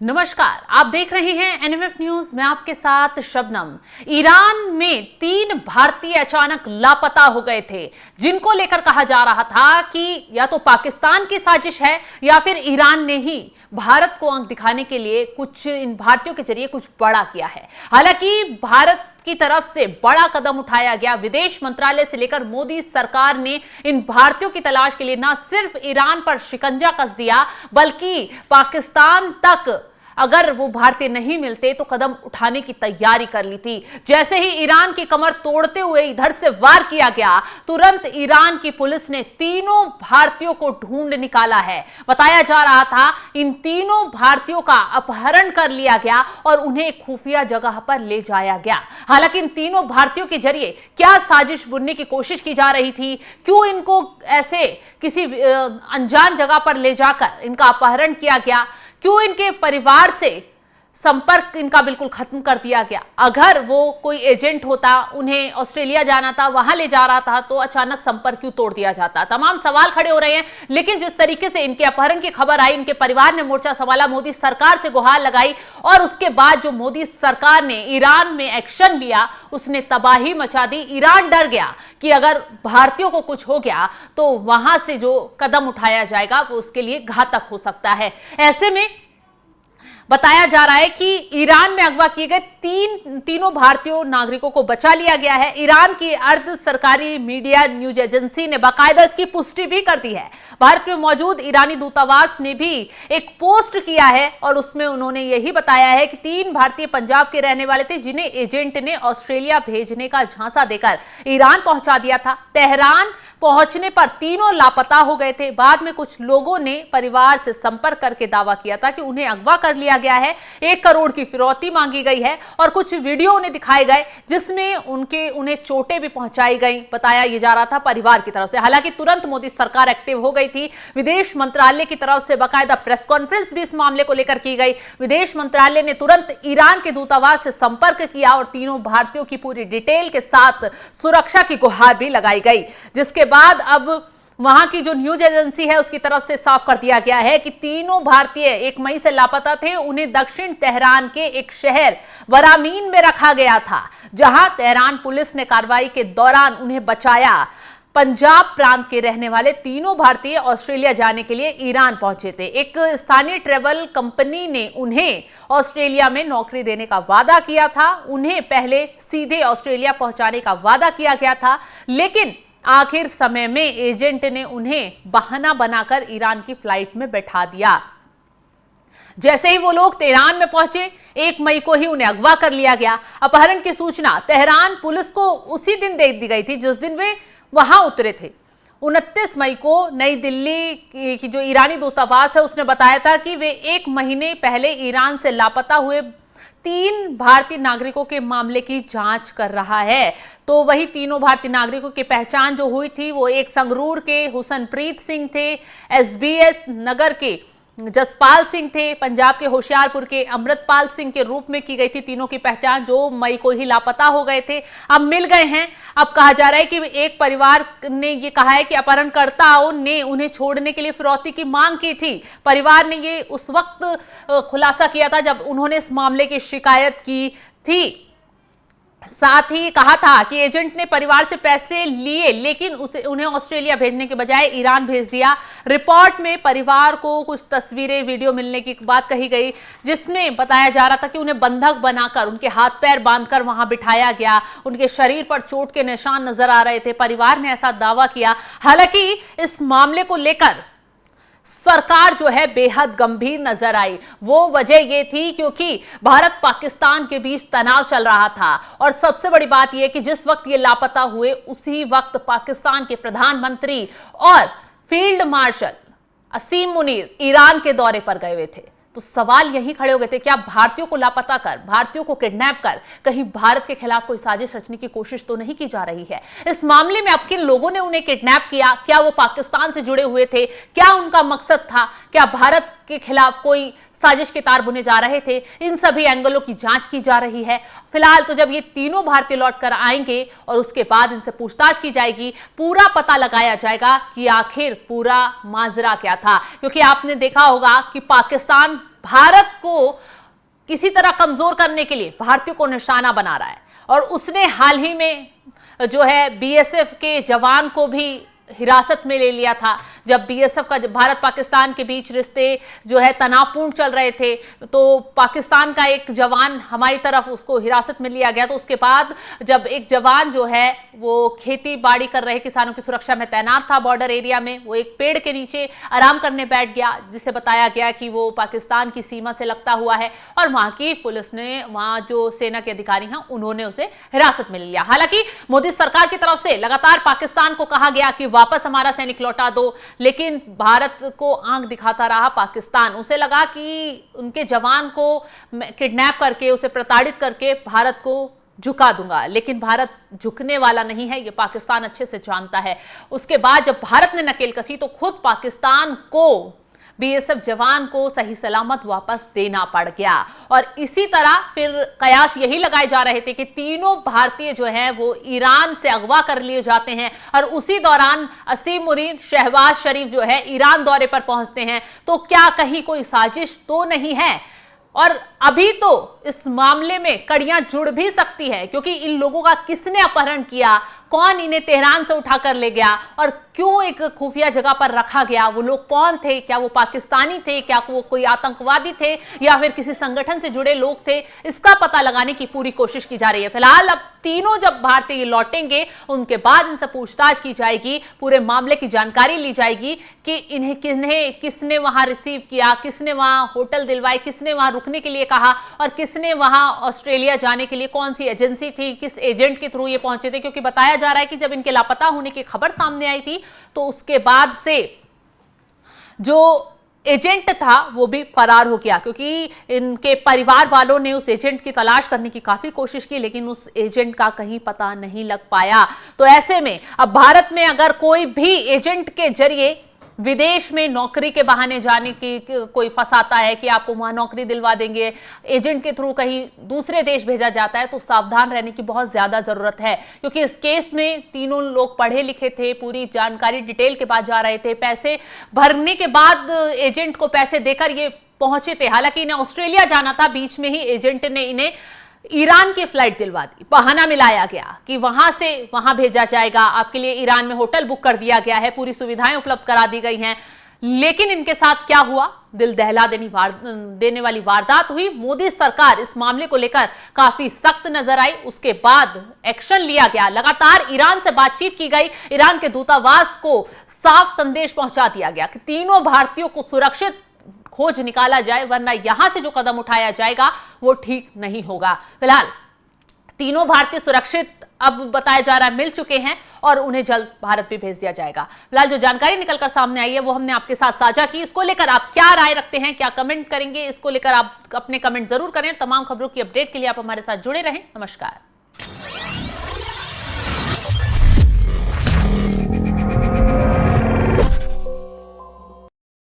नमस्कार, आप देख रहे हैं एनएमएफ न्यूज। मैं आपके साथ शबनम। ईरान में 3 भारतीय अचानक लापता हो गए थे, जिनको लेकर कहा जा रहा था कि या तो पाकिस्तान की साजिश है या फिर ईरान ने ही भारत को अंक दिखाने के लिए कुछ इन भारतीयों के जरिए कुछ बड़ा किया है। हालांकि भारत की तरफ से बड़ा कदम उठाया गया। विदेश मंत्रालय से लेकर मोदी सरकार ने इन भारतीयों की तलाश के लिए न सिर्फ ईरान पर शिकंजा कस दिया, बल्कि पाकिस्तान तक अगर वो भारतीय नहीं मिलते तो कदम उठाने की तैयारी कर ली थी। जैसे ही ईरान की कमर तोड़ते हुए इधर से वार किया गया, तुरंत ईरान की पुलिस ने तीनों भारतीयों को ढूंढ निकाला है। बताया जा रहा था इन तीनों भारतीयों का अपहरण कर लिया गया और उन्हें खुफिया जगह पर ले जाया गया। हालांकि इन तीनों भारतीयों के जरिए क्या साजिश बुनने की कोशिश की जा रही थी, क्यों इनको ऐसे किसी अनजान जगह पर ले जाकर इनका अपहरण किया गया, क्यों इनके परिवार से संपर्क इनका बिल्कुल खत्म कर दिया गया। अगर वो कोई एजेंट होता, उन्हें ऑस्ट्रेलिया जाना था, वहां ले जा रहा था, तो अचानक संपर्क क्यों तोड़ दिया जाता। तमाम सवाल खड़े हो रहे हैं। लेकिन जिस तरीके से इनके अपहरण की खबर आई, इनके परिवार ने मोर्चा संभाला, मोदी सरकार से गुहार लगाई और उसके बाद जो मोदी सरकार ने ईरान में एक्शन लिया, उसने तबाही मचा दी। ईरान डर गया कि अगर भारतीयों को कुछ हो गया तो वहां से जो कदम उठाया जाएगा वो उसके लिए घातक हो सकता है। ऐसे में बताया जा रहा है कि ईरान में अगवा किए गए तीनों भारतीय नागरिकों को बचा लिया गया है। ईरान की अर्ध सरकारी मीडिया न्यूज एजेंसी ने बाकायदा इसकी पुष्टि भी कर दी है। भारत में मौजूद ईरानी दूतावास ने भी एक पोस्ट किया है और उसमें उन्होंने यही बताया है कि 3 भारतीय पंजाब के रहने वाले थे, जिन्हें एजेंट ने ऑस्ट्रेलिया भेजने का झांसा देकर ईरान पहुंचा दिया था। तेहरान पहुंचने पर तीनों लापता हो गए थे। बाद में कुछ लोगों ने परिवार से संपर्क करके दावा किया था कि उन्हें अगवा कर लिया गया है, 1 करोड़ की फिरौती मांगी गई है और कुछ वीडियो उन्हें दिखाए गए जिसमें उन्हें चोटें भी पहुंचाई गई, बताया ये जा रहा था परिवार की तरफ से। हालांकि तुरंत मोदी सरकार एक्टिव हो गई थी। विदेश मंत्रालय की तरफ से बाकायदा प्रेस कॉन्फ्रेंस भी इस मामले को लेकर की गई। विदेश मंत्रालय ने तुरंत ईरान के दूतावास से संपर्क किया और तीनों भारतीयों की पूरी डिटेल के साथ सुरक्षा की गुहार भी लगाई गई, जिसके बाद अब वहां की जो न्यूज एजेंसी है उसकी तरफ से साफ कर दिया गया है कि तीनों भारतीय 1 मई से लापता थे। उन्हें दक्षिण तेहरान के एक शहर वरामीन में रखा गया था, जहां तेहरान पुलिस ने कार्रवाई के दौरान उन्हें बचाया। पंजाब प्रांत के रहने वाले तीनों भारतीय ऑस्ट्रेलिया जाने के लिए ईरान पहुंचे थे। एक स्थानीय ट्रैवल कंपनी ने उन्हें ऑस्ट्रेलिया में नौकरी देने का वादा किया था। उन्हें पहले सीधे ऑस्ट्रेलिया पहुंचाने का वादा किया गया था, लेकिन आखिर समय में एजेंट ने उन्हें बहाना बनाकर ईरान की फ्लाइट में बैठा दिया। जैसे ही वो लोग तेहरान में पहुंचे, 1 मई को ही उन्हें अगवा कर लिया गया। अपहरण की सूचना तेहरान पुलिस को उसी दिन दे दी गई थी जिस दिन वे वहां उतरे थे। 29 मई को नई दिल्ली की जो ईरानी दूतावास है उसने बताया था कि वे 1 महीने पहले ईरान से लापता हुए 3 भारतीय नागरिकों के मामले की जांच कर रहा है। तो वही तीनों भारतीय नागरिकों की पहचान जो हुई थी वो एक संगरूर के हुसनप्रीत सिंह थे, एसबीएस नगर के जसपाल सिंह थे, पंजाब के होशियारपुर के अमृतपाल सिंह के रूप में की गई थी। तीनों की पहचान जो मई को ही लापता हो गए थे अब मिल गए हैं। अब कहा जा रहा है कि एक परिवार ने ये कहा है कि अपहरणकर्ताओं ने उन्हें छोड़ने के लिए फिरौती की मांग की थी। परिवार ने ये उस वक्त खुलासा किया था जब उन्होंने इस मामले की शिकायत की थी। साथ ही कहा था कि एजेंट ने परिवार से पैसे लिए, लेकिन उन्हें ऑस्ट्रेलिया भेजने के बजाय ईरान भेज दिया। रिपोर्ट में परिवार को कुछ तस्वीरें, वीडियो मिलने की बात कही गई, जिसमें बताया जा रहा था कि उन्हें बंधक बनाकर उनके हाथ पैर बांधकर वहां बिठाया गया। उनके शरीर पर चोट के निशान नजर आ रहे थे। परिवार ने ऐसा दावा किया। हालांकि इस मामले को लेकर सरकार जो है बेहद गंभीर नजर आई। वो वजह ये थी क्योंकि भारत पाकिस्तान के बीच तनाव चल रहा था और सबसे बड़ी बात यह कि जिस वक्त ये लापता हुए उसी वक्त पाकिस्तान के प्रधानमंत्री और फील्ड मार्शल असीम मुनीर ईरान के दौरे पर गए हुए थे। तो सवाल यही खड़े हो गए थे, क्या भारतीयों को लापता कर, भारतीयों को किडनैप कर कहीं भारत के खिलाफ कोई साजिश रचने की कोशिश तो नहीं की जा रही है। इस मामले में अब किन लोगों ने उन्हें किडनैप किया, क्या वो पाकिस्तान से जुड़े हुए थे, क्या उनका मकसद था, क्या भारत के खिलाफ कोई साजिश के तार बुने जा रहे थे, इन सभी एंगलों की जांच की जा रही है। फिलहाल तो जब ये तीनों भारतीय लौट कर आएंगे और उसके बाद इनसे पूछताछ की जाएगी, पूरा पता लगाया जाएगा कि आखिर पूरा माजरा क्या था। क्योंकि आपने देखा होगा कि पाकिस्तान भारत को किसी तरह कमजोर करने के लिए भारतीयों को निशाना बना रहा है। और उसने हाल ही में जो है बीएसएफ के जवान को भी हिरासत में ले लिया था। जब बीएसएफ का भारत पाकिस्तान के बीच रिश्ते जो है तनावपूर्ण चल रहे थे, तो पाकिस्तान का एक जवान हमारी तरफ उसको हिरासत में लिया गया। तो उसके बाद जब एक जवान जो है वो खेती बाड़ी कर रहे किसानों की सुरक्षा में तैनात था बॉर्डर एरिया में, वो एक पेड़ के नीचे आराम करने बैठ गया, जिसे बताया गया कि वो पाकिस्तान की सीमा से लगता हुआ है। और वहां की पुलिस ने, वहां जो सेना के अधिकारी हैं, उन्होंने उसे हिरासत में लिया। हालांकि मोदी सरकार की तरफ से लगातार पाकिस्तान को कहा गया कि वापस हमारा सैनिक लौटा दो, लेकिन भारत को आंख दिखाता रहा पाकिस्तान। उसे लगा कि उनके जवान को किडनैप करके, उसे प्रताड़ित करके भारत को झुका दूंगा, लेकिन भारत झुकने वाला नहीं है, ये पाकिस्तान अच्छे से जानता है। उसके बाद जब भारत ने नकेल कसी तो खुद पाकिस्तान को बीएसएफ जवान को सही सलामत वापस देना पड़ गया। और इसी तरह फिर कयास यही लगाए जा रहे थे कि तीनों भारतीय जो हैं वो ईरान से अगवा कर लिए जाते हैं, और उसी दौरान असीम मुनीर, शहबाज शरीफ जो है ईरान दौरे पर पहुंचते हैं। तो क्या कहीं कोई साजिश तो नहीं है? और अभी तो इस मामले में कड़ियां जुड़ भी सकती है, क्योंकि इन लोगों का किसने अपहरण किया, कौन इन्हें तेहरान से उठाकर ले गया, और क्यों एक खुफिया जगह पर रखा गया, वो लोग कौन थे, क्या वो पाकिस्तानी थे, क्या वो कोई आतंकवादी थे, या फिर किसी संगठन से जुड़े लोग थे, इसका पता लगाने की पूरी कोशिश की जा रही है। फिलहाल अब तीनों जब भारतीय लौटेंगे उनके बाद इनसे पूछताछ की जाएगी, पूरे मामले की जानकारी ली जाएगी कि इन्हें किसने वहां रिसीव किया, किसने वहां होटल दिलवाई, किसने वहां रुकने के लिए कहा, और किसने वहां ऑस्ट्रेलिया जाने के लिए कौन सी एजेंसी थी, किस एजेंट के थ्रू ये पहुंचे थे। क्योंकि बताया जा रहा है कि जब इनके लापता होने की खबर सामने आई थी तो उसके बाद से जो एजेंट था वो भी फरार हो गया, क्योंकि इनके परिवार वालों ने उस एजेंट की तलाश करने की काफी कोशिश की, लेकिन उस एजेंट का कहीं पता नहीं लग पाया। तो ऐसे में अब भारत में अगर कोई भी एजेंट के जरिए विदेश में नौकरी के बहाने जाने की कोई फंसाता है कि आपको वहां नौकरी दिलवा देंगे, एजेंट के थ्रू कहीं दूसरे देश भेजा जाता है, तो सावधान रहने की बहुत ज्यादा जरूरत है। क्योंकि इस केस में तीनों लोग पढ़े लिखे थे, पूरी जानकारी डिटेल के बाद जा रहे थे, पैसे भरने के बाद एजेंट को पैसे देकर ये पहुंचे थे। हालांकि इन्हें ऑस्ट्रेलिया जाना था, बीच में ही एजेंट ने इन्हें ईरान की फ्लाइट दिलवा दी, बहाना मिलाया गया कि वहां से वहां भेजा जाएगा, आपके लिए ईरान में होटल बुक कर दिया गया है, पूरी सुविधाएं उपलब्ध करा दी गई हैं। लेकिन इनके साथ क्या हुआ, दिल दहला देने वाली वारदात हुई। मोदी सरकार इस मामले को लेकर काफी सख्त नजर आई, उसके बाद एक्शन लिया गया, लगातार ईरान से बातचीत की गई, ईरान के दूतावास को साफ संदेश पहुंचा दिया गया कि तीनों भारतीयों को सुरक्षित खोज निकाला जाए, वरना यहां से जो कदम उठाया जाएगा वो ठीक नहीं होगा। फिलहाल तीनों भारतीय सुरक्षित अब बताया जा रहा है मिल चुके हैं, और उन्हें जल्द भारत भी भेज दिया जाएगा। फिलहाल जो जानकारी निकलकर सामने आई है वो हमने आपके साथ साझा की। इसको लेकर आप क्या राय रखते हैं, क्या कमेंट करेंगे, इसको लेकर आप अपने कमेंट जरूर करें। तमाम खबरों की अपडेट के लिए आप हमारे साथ जुड़े रहें। नमस्कार।